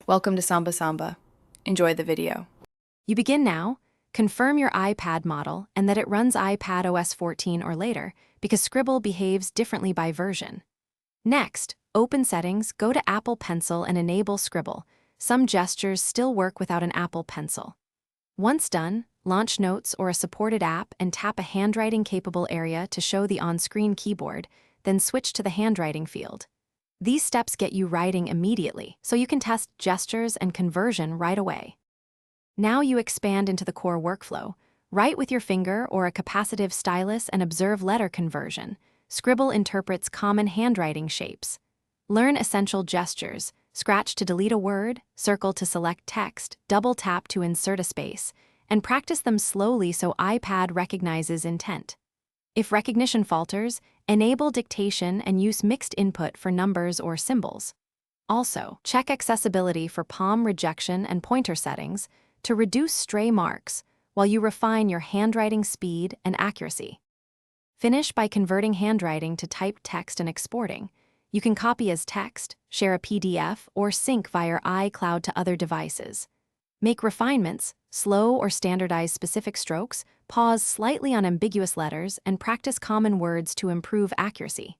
Welcome to Samba Samba. Enjoy the video. You begin now, confirm your iPad model and that it runs iPad OS 14 or later, because Scribble behaves differently by version. Next, open Settings, go to Apple Pencil and enable Scribble. Some gestures still work without an Apple Pencil. Once done, launch Notes or a supported app and tap a handwriting-capable area to show the on-screen keyboard, then switch to the handwriting field. These steps get you writing immediately, so you can test gestures and conversion right away. Now you expand into the core workflow. Write with your finger or a capacitive stylus and observe letter conversion. Scribble interprets common handwriting shapes. Learn essential gestures. Scratch to delete a word, circle to select text, double tap to insert a space, and practice them slowly so iPad recognizes intent. If recognition falters, enable dictation and use mixed input for numbers or symbols. Also, check accessibility for palm rejection and pointer settings to reduce stray marks while you refine your handwriting speed and accuracy. Finish by converting handwriting to typed text and exporting. You can copy as text, share a PDF, or sync via iCloud to other devices. Make refinements, slow or standardize specific strokes, pause slightly on ambiguous letters, and practice common words to improve accuracy.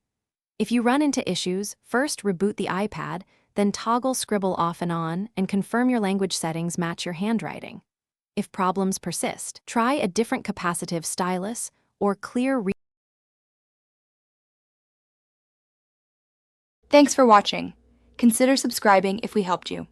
If you run into issues, first reboot the iPad, then toggle Scribble off and on, and confirm your language settings match your handwriting. If problems persist, try a different capacitive stylus or clear. Thanks for watching. Consider subscribing if we helped you.